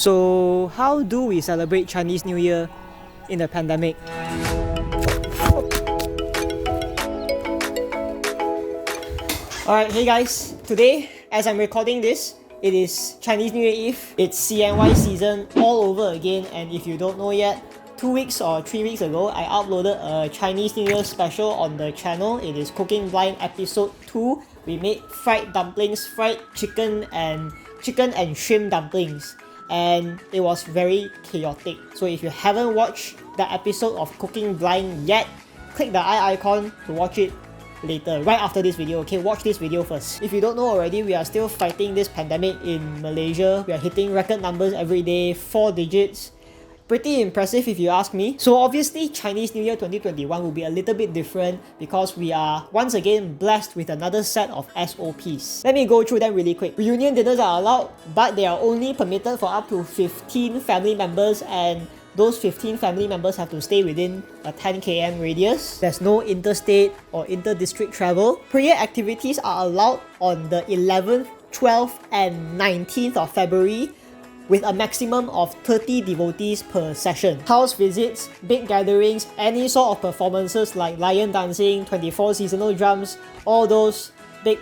So how do we celebrate Chinese New Year in the pandemic? Alright, hey guys, today as I'm recording this, it is Chinese New Year Eve. It's CNY season all over again, and if you don't know yet, 2 weeks or 3 weeks ago, I uploaded a Chinese New Year special on the channel. It is Cooking Blind episode 2. We made fried dumplings, fried chicken and shrimp dumplings, and it was very chaotic. So if you haven't watched the episode of Cooking Blind yet, click the eye icon to watch it later, right after this video. Okay, watch this video first. If you don't know already, we are still fighting this pandemic in Malaysia. We are hitting record numbers every day, 4 digits. Pretty impressive if you ask me. So obviously Chinese New Year 2021 will be a little bit different because we are once again blessed with another set of SOPs. Let me go through them really quick. Reunion dinners are allowed, but they are only permitted for up to 15 family members, and those 15 family members have to stay within a 10 km radius. There's no interstate or inter-district travel. Prayer activities are allowed on the 11th, 12th and 19th of February, with a maximum of 30 devotees per session. House visits, big gatherings, any sort of performances like lion dancing, 24 seasonal drums, all those big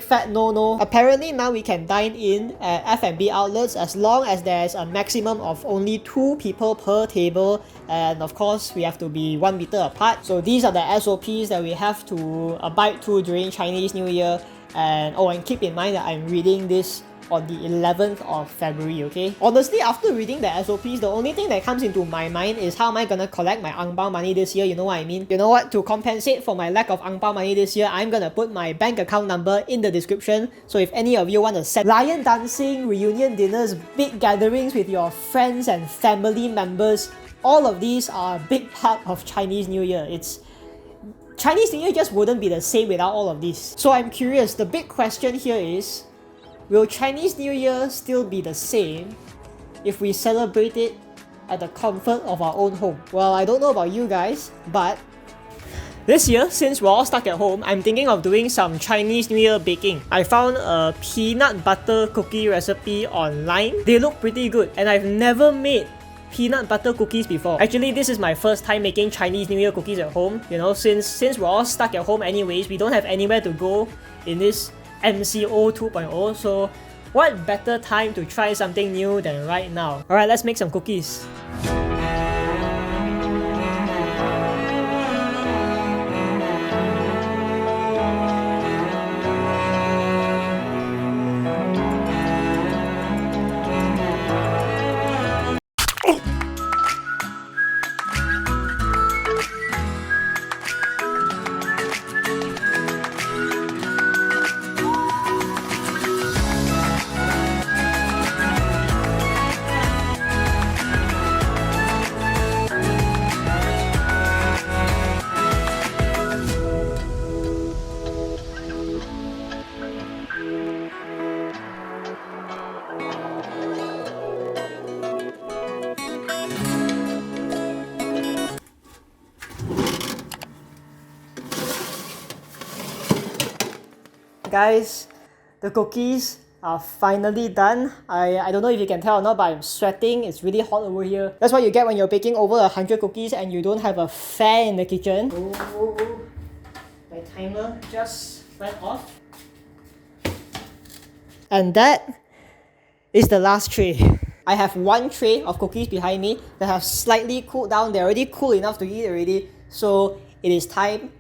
fat no-no. Apparently now we can dine in at F&B outlets as long as there's a maximum of only 2 people per table, and of course we have to be 1 meter apart. So these are the SOPs that we have to abide to during Chinese New Year. And keep in mind that I'm reading this on the 11th of February, okay? Honestly, after reading the SOPs, the only thing that comes into my mind is how am I gonna collect my ang pao money this year, you know what I mean? You know what? To compensate for my lack of ang pao money this year, I'm gonna put my bank account number in the description. So if any of you want to set lion dancing, reunion dinners, big gatherings with your friends and family members, all of these are a big part of Chinese New Year. Chinese New Year just wouldn't be the same without all of this. So I'm curious, the big question here is, will Chinese New Year still be the same if we celebrate it at the comfort of our own home? Well, I don't know about you guys, but this year, since we're all stuck at home, I'm thinking of doing some Chinese New Year baking. I found a peanut butter cookie recipe online. They look pretty good, and I've never made peanut butter cookies before. Actually, this is my first time making Chinese New Year cookies at home. You know, since we're all stuck at home anyways, we don't have anywhere to go in this MCO 2.0, so what better time to try something new than right now? Alright, let's make some cookies. Guys, the cookies are finally done. I don't know if you can tell or not, but I'm sweating. It's really hot over here. That's what you get when you're baking over 100 cookies and you don't have a fan in the kitchen. My timer just went off. And that is the last tray. I have 1 tray of cookies behind me that have slightly cooled down. They're already cool enough to eat already. So it is time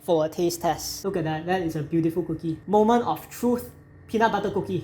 for a taste test. Look at that. That is a beautiful cookie. Moment of truth. Peanut butter cookie.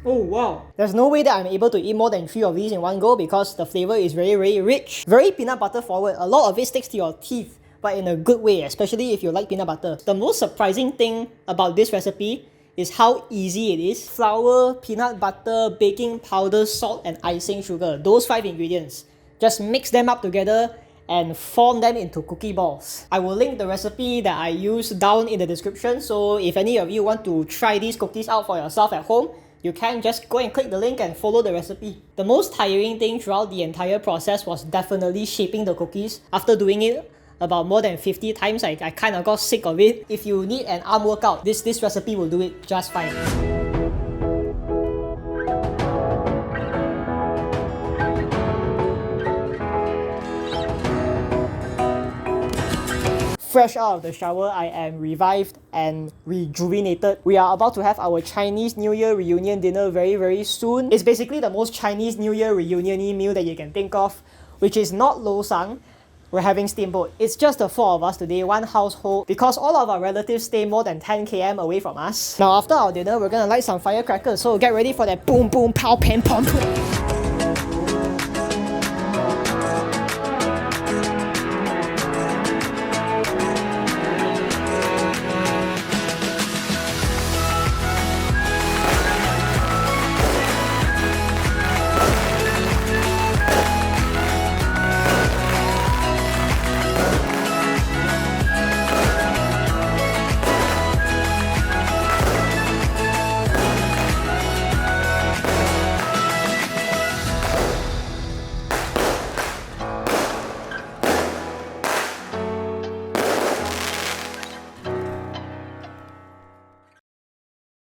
Oh wow. There's no way that I'm able to eat more than 3 of these in one go because the flavor is very, very rich. Very peanut butter forward. A lot of it sticks to your teeth, but in a good way, especially if you like peanut butter. The most surprising thing about this recipe is how easy it is. Flour, peanut butter, baking powder, salt and icing sugar. Those 5 ingredients. Just mix them up together and form them into cookie balls. I will link the recipe that I use down in the description, so if any of you want to try these cookies out for yourself at home, you can just go and click the link and follow the recipe. The most tiring thing throughout the entire process was definitely shaping the cookies. After doing it about more than 50 times. I kind of got sick of it. If you need an arm workout, this recipe will do it just fine. Fresh out of the shower, I am revived and rejuvenated. We are about to have our Chinese New Year reunion dinner very soon. It's basically the most Chinese New Year reunion-y meal that you can think of, which is not lo sang. We're having steamboat. It's just the 4 of us today, one household, because all of our relatives stay more than 10 km away from us. Now after our dinner, we're gonna light some firecrackers, so get ready for that boom boom pow pam pom pom.